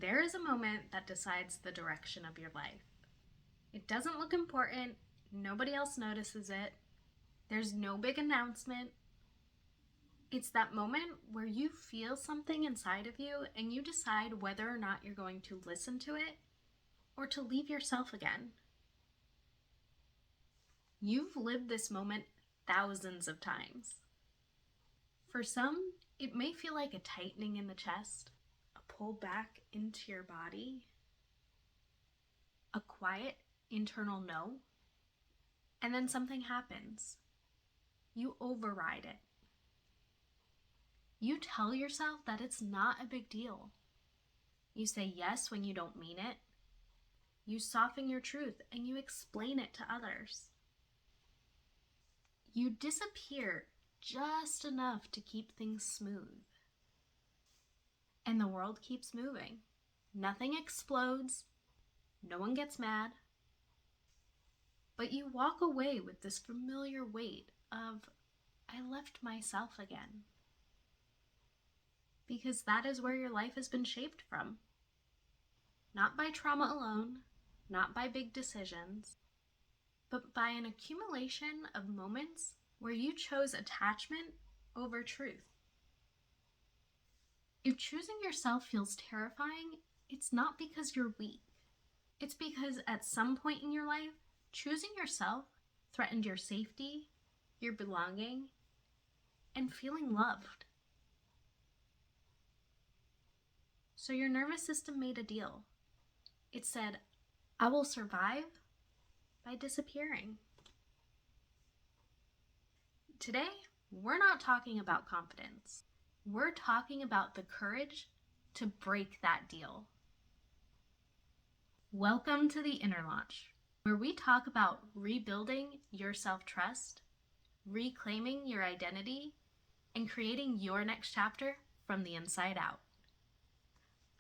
There is a moment that decides the direction of your life. It doesn't look important, nobody else notices it, there's no big announcement. It's that moment where you feel something inside of you and you decide whether or not you're going to listen to it or to leave yourself again. You've lived this moment thousands of times. For some, it may feel like a tightening in the chest, a pull back into your body, a quiet internal no, and then something happens. You override it. You tell yourself that it's not a big deal. You say yes when you don't mean it. You soften your truth and you explain it to others. You disappear just enough to keep things smooth. And the world keeps moving. Nothing explodes. No one gets mad. But you walk away with this familiar weight of, I left myself again. Because that is where your life has been shaped from. Not by trauma alone, not by big decisions, but by an accumulation of moments where you chose attachment over truth. If choosing yourself feels terrifying, it's not because you're weak. It's because at some point in your life, choosing yourself threatened your safety, your belonging, and feeling loved. So your nervous system made a deal. It said, I will survive by disappearing. Today, we're not talking about confidence. We're talking about the courage to break that deal. Welcome to the Inner Launch, where we talk about rebuilding your self-trust, reclaiming your identity, and creating your next chapter from the inside out.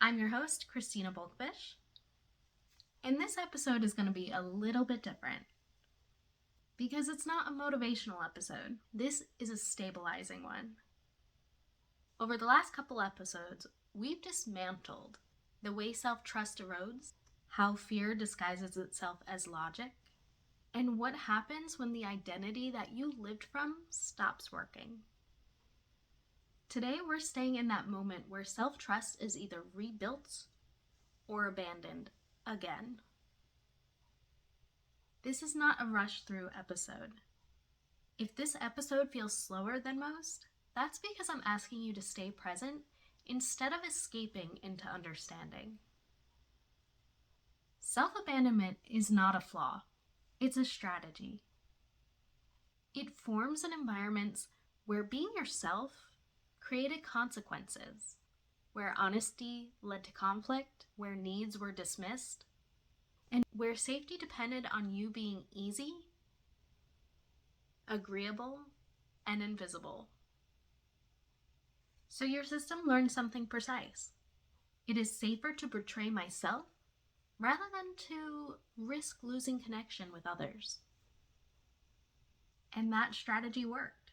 I'm your host, Christina Bulkfish, and this episode is going to be a little bit different because it's not a motivational episode. This is a stabilizing one. Over the last couple episodes, we've dismantled the way self-trust erodes, how fear disguises itself as logic, and what happens when the identity that you lived from stops working. Today, we're staying in that moment where self-trust is either rebuilt or abandoned again. This is not a rush-through episode. If this episode feels slower than most, that's because I'm asking you to stay present instead of escaping into understanding. Self-abandonment is not a flaw. It's a strategy. It forms in environments where being yourself created consequences, where honesty led to conflict, where needs were dismissed, and where safety depended on you being easy, agreeable, and invisible. So your system learned something precise. It is safer to betray myself rather than to risk losing connection with others. And that strategy worked.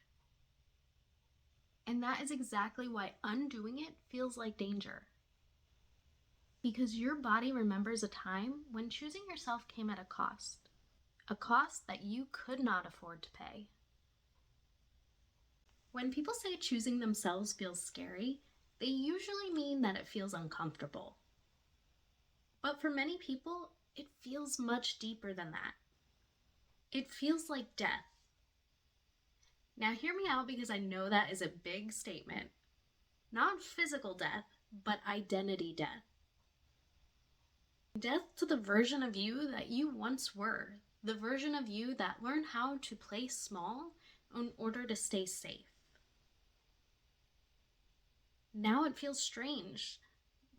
And that is exactly why undoing it feels like danger. Because your body remembers a time when choosing yourself came at a cost that you could not afford to pay. When people say choosing themselves feels scary, they usually mean that it feels uncomfortable. But for many people, it feels much deeper than that. It feels like death. Now hear me out because I know that is a big statement. Not physical death, but identity death. Death to the version of you that you once were, the version of you that learned how to play small in order to stay safe. Now it feels strange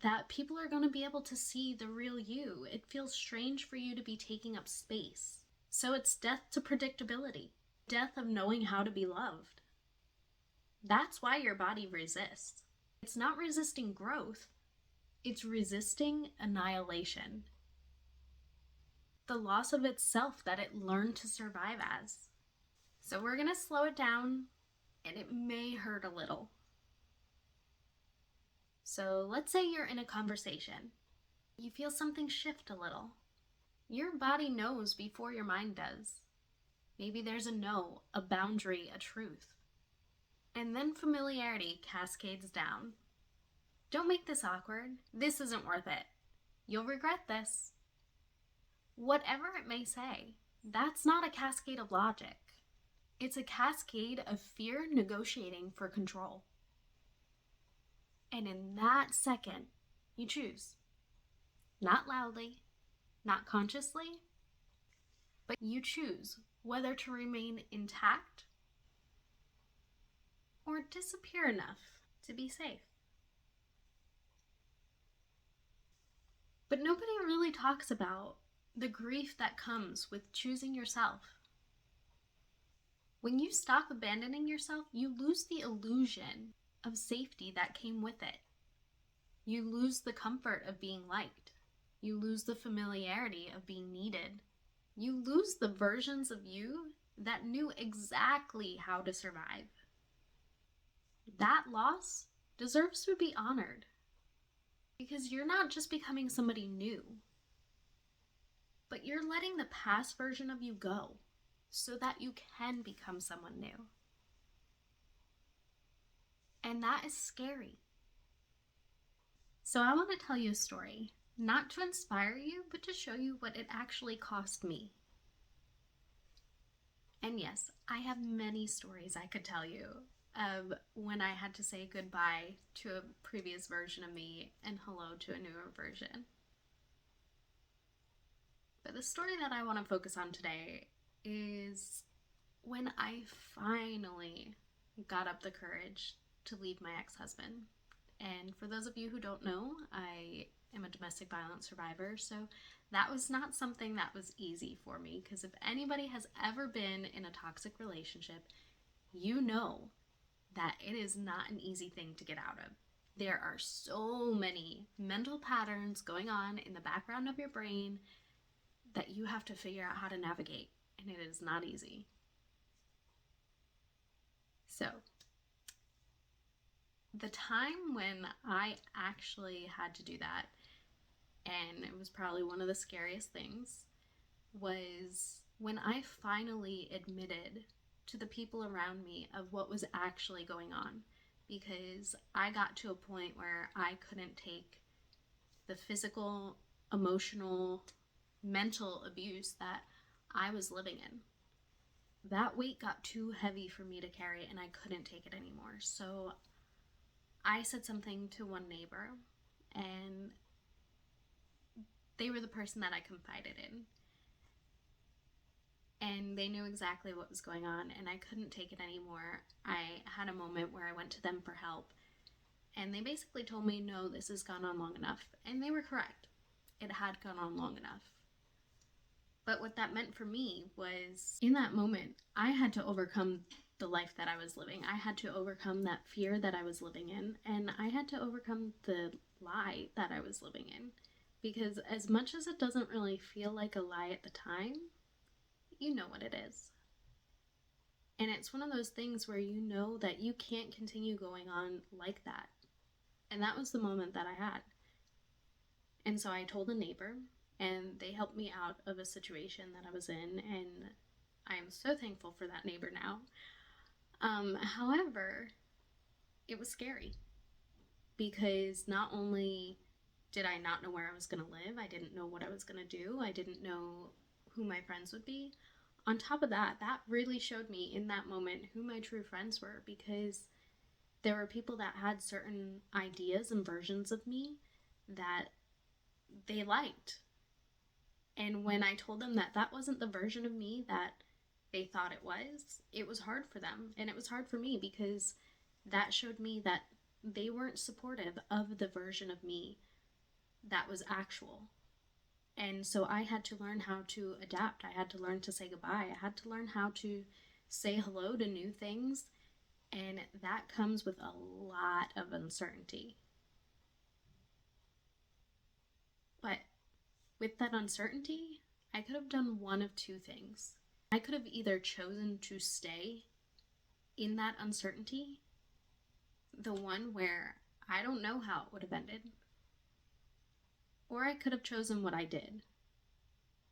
that people are going to be able to see the real you. It feels strange for you to be taking up space. So it's death to predictability, death of knowing how to be loved. That's why your body resists. It's not resisting growth, it's resisting annihilation. The loss of itself that it learned to survive as. So we're going to slow it down, and it may hurt a little. So let's say you're in a conversation. You feel something shift a little. Your body knows before your mind does. Maybe there's a no, a boundary, a truth. And then familiarity cascades down. Don't make this awkward. This isn't worth it. You'll regret this. Whatever it may say, that's not a cascade of logic. It's a cascade of fear negotiating for control. And in that second, you choose. Not loudly, not consciously, but you choose whether to remain intact or disappear enough to be safe. But nobody really talks about the grief that comes with choosing yourself. When you stop abandoning yourself, you lose the illusion of safety that came with it. You lose the comfort of being liked. You lose the familiarity of being needed. You lose the versions of you that knew exactly how to survive. That loss deserves to be honored, because you're not just becoming somebody new, but you're letting the past version of you go so that you can become someone new. And that is scary. So I want to tell you a story, not to inspire you, but to show you what it actually cost me. And yes, I have many stories I could tell you of when I had to say goodbye to a previous version of me and hello to a newer version. But the story that I want to focus on today is when I finally got up the courage to leave my ex-husband. And for those of you who don't know, I am a domestic violence survivor, so that was not something that was easy for me, because if anybody has ever been in a toxic relationship, you know that it is not an easy thing to get out of. There are so many mental patterns going on in the background of your brain that you have to figure out how to navigate, and it is not easy. So, the time when I actually had to do that, and it was probably one of the scariest things, was when I finally admitted to the people around me of what was actually going on, because I got to a point where I couldn't take the physical, emotional, mental abuse that I was living in. That weight got too heavy for me to carry, and I couldn't take it anymore. So I said something to one neighbor, and they were the person that I confided in. And they knew exactly what was going on, and I couldn't take it anymore. I had a moment where I went to them for help, and they basically told me, no, this has gone on long enough. And they were correct. It had gone on long enough. But what that meant for me was, in that moment, I had to overcome the life that I was living. I had to overcome that fear that I was living in, and I had to overcome the lie that I was living in. Because as much as it doesn't really feel like a lie at the time, you know what it is. And it's one of those things where you know that you can't continue going on like that. And that was the moment that I had. And so I told a neighbor, and they helped me out of a situation that I was in, and I am so thankful for that neighbor now. However, it was scary, because not only did I not know where I was going to live, I didn't know what I was going to do, I didn't know who my friends would be. On top of that, that really showed me in that moment who my true friends were, because there were people that had certain ideas and versions of me that they liked. And when I told them that that wasn't the version of me that they thought it was hard for them. And it was hard for me, because that showed me that they weren't supportive of the version of me that was actual. And so I had to learn how to adapt. I had to learn to say goodbye. I had to learn how to say hello to new things. And that comes with a lot of uncertainty. But with that uncertainty, I could have done one of two things. I could have either chosen to stay in that uncertainty, the one where I don't know how it would have ended. Or I could have chosen what I did,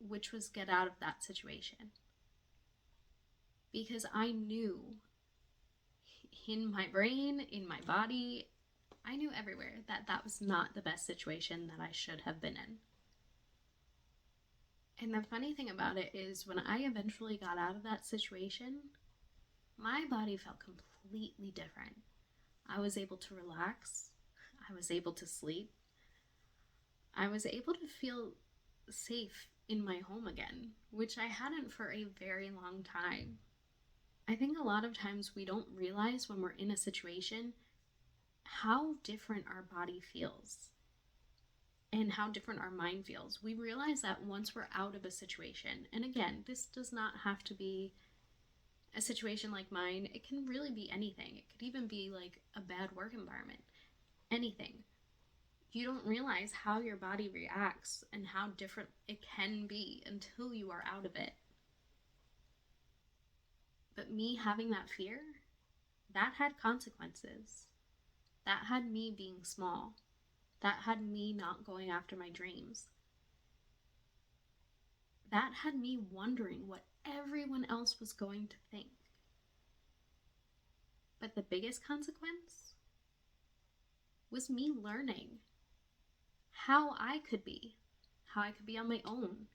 which was get out of that situation. Because I knew in my brain, in my body, I knew everywhere that that was not the best situation that I should have been in. And the funny thing about it is when I eventually got out of that situation, my body felt completely different. I was able to relax. I was able to sleep. I was able to feel safe in my home again, which I hadn't for a very long time. I think a lot of times we don't realize when we're in a situation how different our body feels and how different our mind feels. We realize that once we're out of a situation, and again, this does not have to be a situation like mine. It can really be anything. It could even be like a bad work environment. Anything. You don't realize how your body reacts and how different it can be until you are out of it. But me having that fear, that had consequences. That had me being small. That had me not going after my dreams. That had me wondering what everyone else was going to think. But the biggest consequence was me learning how I could be on my own,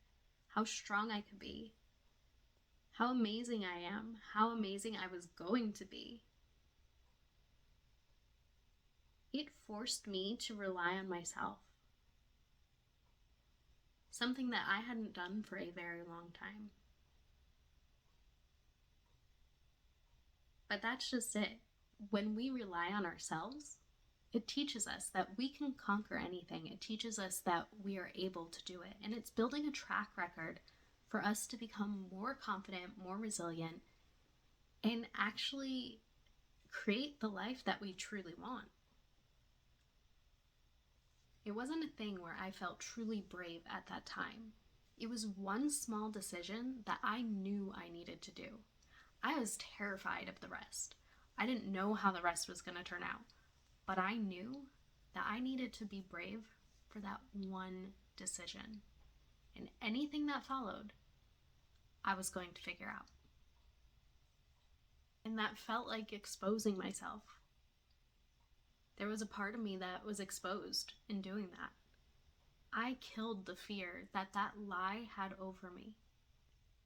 how strong I could be, how amazing I am, how amazing I was going to be. It forced me to rely on myself, something that I hadn't done for a very long time. But that's just it. When we rely on ourselves, it teaches us that we can conquer anything. It teaches us that we are able to do it. And it's building a track record for us to become more confident, more resilient, and actually create the life that we truly want. It wasn't a thing where I felt truly brave at that time. It was one small decision that I knew I needed to do. I was terrified of the rest. I didn't know how the rest was going to turn out, but I knew that I needed to be brave for that one decision. And anything that followed, I was going to figure out. And that felt like exposing myself. There was a part of me that was exposed in doing that. I killed the fear that that lie had over me.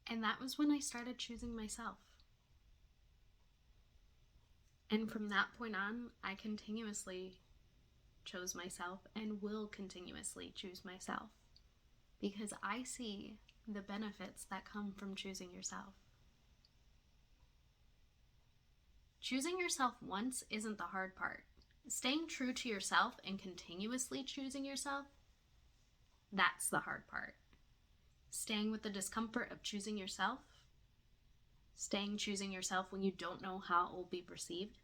And that was when I started choosing myself. And from that point on, I continuously chose myself and will continuously choose myself because I see the benefits that come from choosing yourself. Choosing yourself once isn't the hard part. Staying true to yourself and continuously choosing yourself, that's the hard part. Staying with the discomfort of choosing yourself, choosing yourself when you don't know how it will be perceived,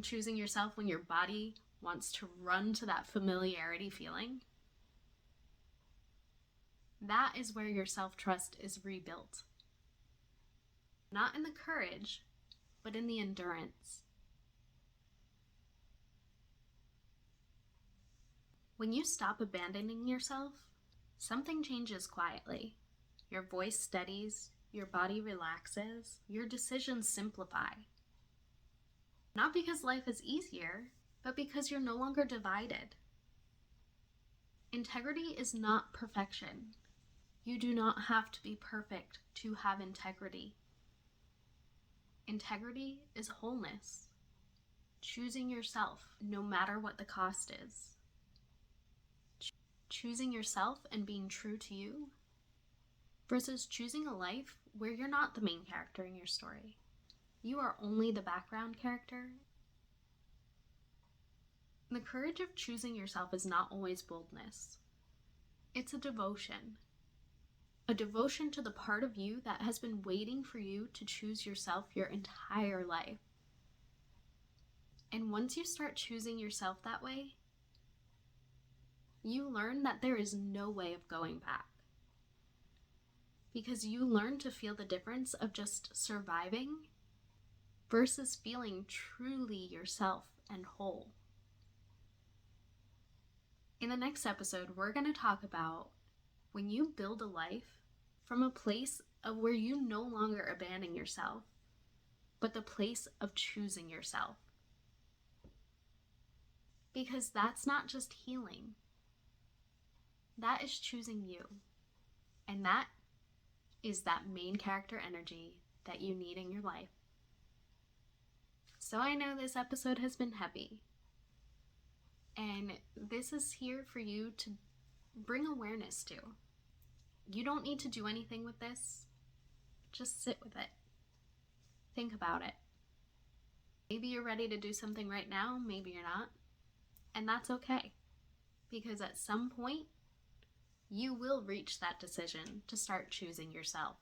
choosing yourself when your body wants to run to that familiarity feeling, that is where your self-trust is rebuilt. Not in the courage, but in the endurance. When you stop abandoning yourself, something changes quietly. Your voice steadies, your body relaxes, your decisions simplify. Not because life is easier, but because you're no longer divided. Integrity is not perfection. You do not have to be perfect to have integrity. Integrity is wholeness. Choosing yourself, no matter what the cost is. Choosing yourself and being true to you versus choosing a life where you're not the main character in your story. You are only the background character. The courage of choosing yourself is not always boldness. It's a devotion. A devotion to the part of you that has been waiting for you to choose yourself your entire life. And once you start choosing yourself that way, you learn that there is no way of going back. Because you learn to feel the difference of just surviving versus feeling truly yourself and whole. In the next episode, we're going to talk about when you build a life from a place of where you no longer abandon yourself, but the place of choosing yourself. Because that's not just healing. That is choosing you. And that is that main character energy that you need in your life. So I know this episode has been heavy. And this is here for you to bring awareness to. You don't need to do anything with this. Just sit with it. Think about it. Maybe you're ready to do something right now, maybe you're not. And that's okay. Because at some point, you will reach that decision to start choosing yourself.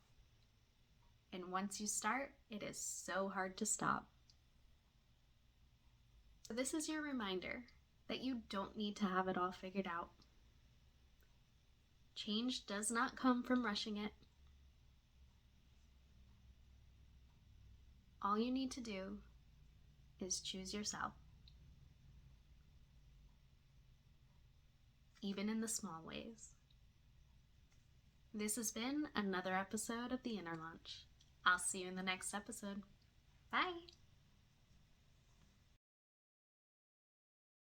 And once you start, it is so hard to stop. So this is your reminder that you don't need to have it all figured out. Change does not come from rushing it. All you need to do is choose yourself. Even in the small ways. This has been another episode of The Inner Launch. I'll see you in the next episode. Bye!